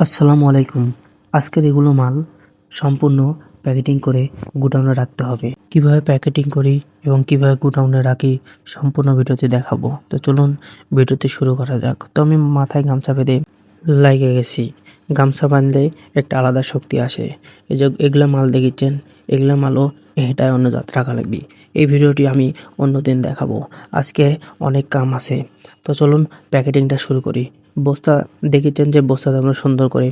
আসসালামু আলাইকুম। আজকের এগুলো মাল সম্পূর্ণ প্যাকেটিং করে গোডাউনে রাখতে হবে। কিভাবে প্যাকেটিং করি এবং কিভাবে গোডাউনে রাখি সম্পূর্ণ ভিডিওতে দেখাবো। তো চলুন ভিডিওতে শুরু করা যাক। তো আমি মাথায় গামছা বেঁধে লাইগে গেছি। গামছা বাঁধলে একটা আলাদা শক্তি আসে। এই যে এগুলা মাল দেখিচ্ছেন, এগুলা মালও এটাই অন্য জাত রাখা লাগবে। এই ভিডিওটি আমি অন্যদিন দেখাবো। আজকে অনেক কাম আছে। তো চলুন প্যাকেটিংটা শুরু করি। বস্তা দেখিচ্ছেন যে বস্তাতে আমরা সুন্দর করে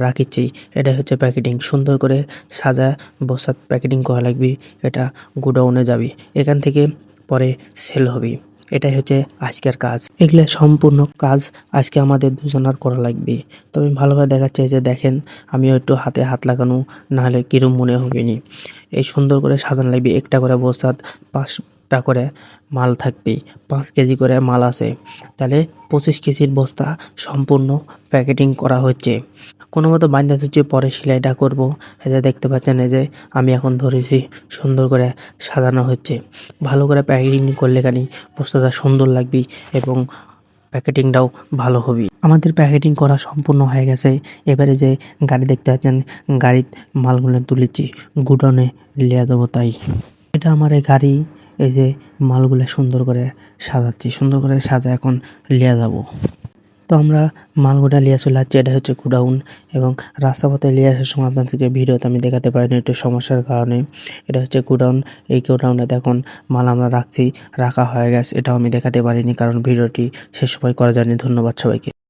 রাখিচ্ছি। এটা হচ্ছে প্যাকেটিং। সুন্দর করে সাজা বস্তাত প্যাকেটিং করা লাগবে। এটা গোডাউনে যাবে। এখান থেকে পরে সেল হবে। এটাই হচ্ছে আজকের কাজ। এগুলা সম্পূর্ণ কাজ আজকে আমাদের দুজনার করা লাগবে। তবে ভালোভাবে দেখাচ্ছে যে দেখেন আমিও একটু হাতে হাত লাগানো, নাহলে কিরম মনে হবে নি। এই সুন্দর করে সাজানো লাগবে। একটা করে বস্তাত 5টা করে মাল থাকবে। 5 কেজি করে মাল আছে। তাহলে 25 কেজির বস্তা সম্পূর্ণ প্যাকেটিং করা হচ্ছে। কোনো মতো বান্ধা হচ্ছে, পরে সেলাইটা করব। এই যে দেখতে পাচ্ছেন, এই যে আমি এখন ধরেছি, সুন্দর করে সাজানো হচ্ছে। ভালো করে প্যাকেটিং করলে খানি বস্তাটা সুন্দর লাগবে এবং প্যাকেটিংটাও ভালো হবে। আমাদের প্যাকেটিং করা সম্পূর্ণ হয়ে গেছে। এবারে যে গাড়ি দেখতে পাচ্ছেন, গাড়ির মালগুলো তুলেছি, গুডাউনে লিয়ে দেবো। তাই এটা আমার এই গাড়ি। এই যে মালগুলো সুন্দর করে সাজাচ্ছি, সুন্দর করে সাজা এখন লিয়ে যাব। তো আমরা মালগুলা লিয়ে চলে যাচ্ছি। এটা হচ্ছে গোডাউন এবং রাস্তাপথে লিয়ে আসার সময় আপনাদেরকে ভিডিওতে আমি দেখাতে পারিনি একটু সমস্যার কারণে। এটা হচ্ছে গোডাউন। এই গোডাউনে দেখুন মাল আমরা রাখছি, রাখা হয়ে গেছে। এটাও আমি দেখাতে পারিনি কারণ ভিডিওটি শেষ সময় করা যায়নি। ধন্যবাদ সবাইকে।